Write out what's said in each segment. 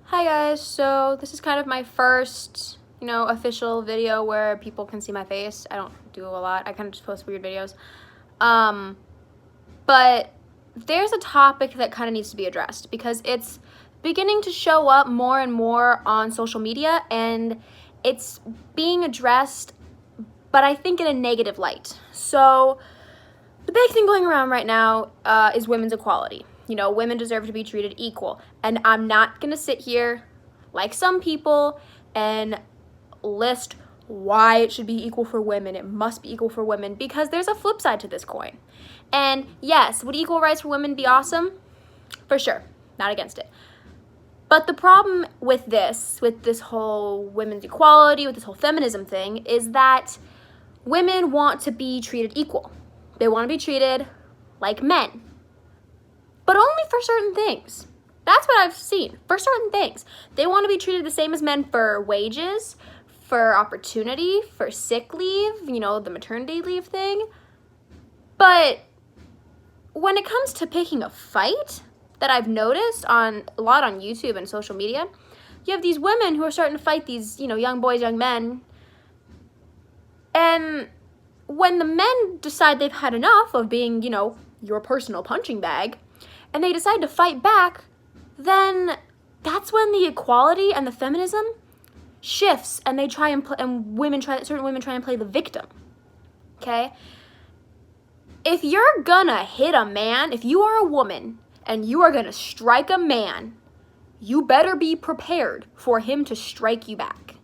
Hi guys, so this is kind of my first, official video where people can see my face. I don't do a lot. I kind of just post weird videos. But there's a topic that kind of needs to be addressed because it's beginning to show up more and more on social media, and it's being addressed, but I think in a negative light. So the big thing going around right now is women's equality. Women deserve to be treated equal. And I'm not going to sit here, like some people, and list why it should be equal for women. It must be equal for women, because there's a flip side to this coin. And yes, would equal rights for women be awesome? For sure. Not against it. But the problem with this whole women's equality, with this whole feminism thing, is that women want to be treated equal. They want to be treated like men. But only for certain things. That's what I've seen. For certain things. They want to be treated the same as men for wages, for opportunity, for sick leave, the maternity leave thing. But when it comes to picking a fight, that I've noticed a lot on YouTube and social media, you have these women who are starting to fight these, young boys, young men. And when the men decide they've had enough of being, your personal punching bag, and they decide to fight back, then that's when the equality and the feminism shifts, and they try and certain women try and play the victim. Okay? If you're gonna hit a man, if you are a woman and you are gonna strike a man, you better be prepared for him to strike you back.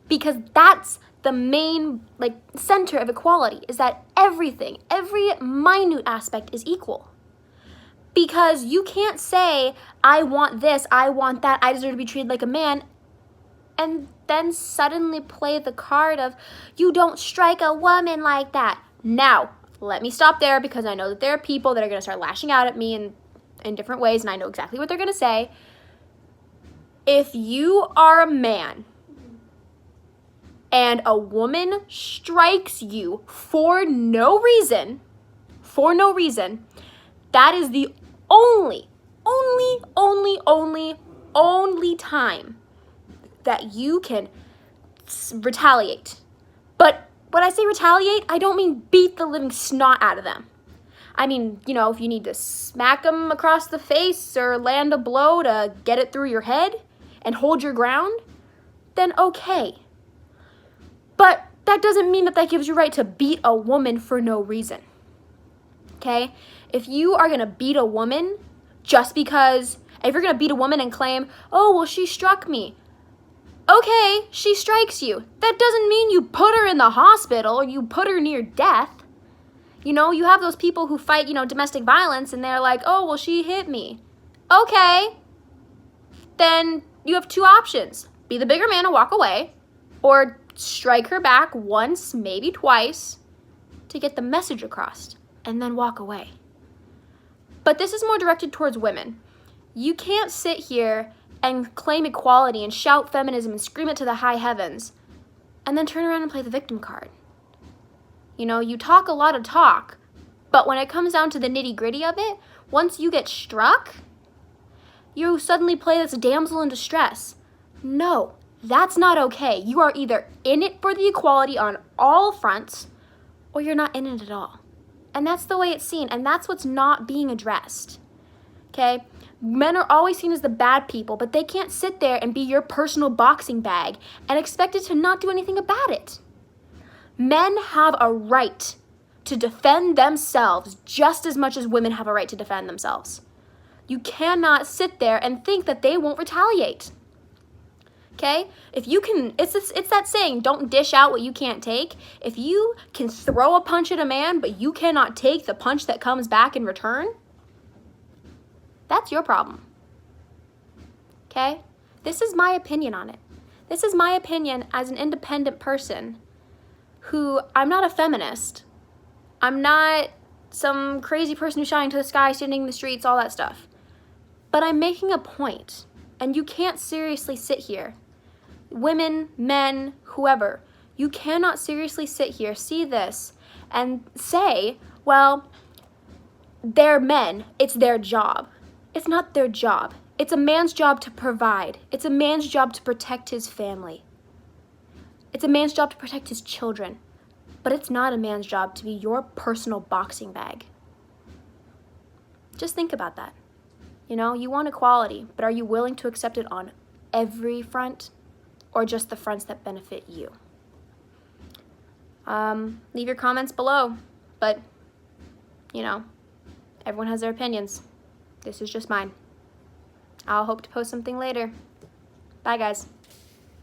Because that's the main center of equality, is that every minute aspect is equal. Because you can't say, I want this, I want that, I deserve to be treated like a man, and then suddenly play the card of, you don't strike a woman like that. Now, let me stop there, because I know that there are people that are going to start lashing out at me in different ways, and I know exactly what they're going to say. If you are a man and a woman strikes you for no reason, that is the only time that you can retaliate. But when I say retaliate, I don't mean beat the living snot out of them. I mean, if you need to smack them across the face or land a blow to get it through your head and hold your ground, then okay. But that doesn't mean that gives you right to beat a woman for no reason. Okay? If you are going to beat a woman just because, if you're going to beat a woman and claim, oh, well, she struck me. Okay, she strikes you. That doesn't mean you put her in the hospital or you put her near death. You have those people who fight, domestic violence, and they're like, oh, well, she hit me. Okay. Then you have two options. Be the bigger man and walk away, or strike her back once, maybe twice, to get the message across, and then walk away. But this is more directed towards women. You can't sit here and claim equality and shout feminism and scream it to the high heavens and then turn around and play the victim card. You talk a lot of talk, but when it comes down to the nitty-gritty of it, once you get struck, you suddenly play this damsel in distress. No, that's not okay. You are either in it for the equality on all fronts, or you're not in it at all. And that's the way it's seen, and that's what's not being addressed. Okay? Men are always seen as the bad people, but they can't sit there and be your personal boxing bag and expect it to not do anything about it. Men have a right to defend themselves just as much as women have a right to defend themselves. You cannot sit there and think that they won't retaliate. Okay? If you can, it's that saying, don't dish out what you can't take. If you can throw a punch at a man, but you cannot take the punch that comes back in return, that's your problem. Okay? This is my opinion on it. This is my opinion as an independent person who, I'm not a feminist. I'm not some crazy person who's shouting to the sky, standing in the streets, all that stuff. But I'm making a point, and you can't seriously sit here. Women, men, whoever, you cannot seriously sit here, see this, and say, well, they're men, it's their job. It's not their job. It's a man's job to provide. It's a man's job to protect his family. It's a man's job to protect his children. But it's not a man's job to be your personal boxing bag. Just think about that. You know, you want equality, but are you willing to accept it on every front or just the fronts that benefit you? Leave your comments below, but, you know, everyone has their opinions. This is just mine. I'll hope to post something later. Bye, guys.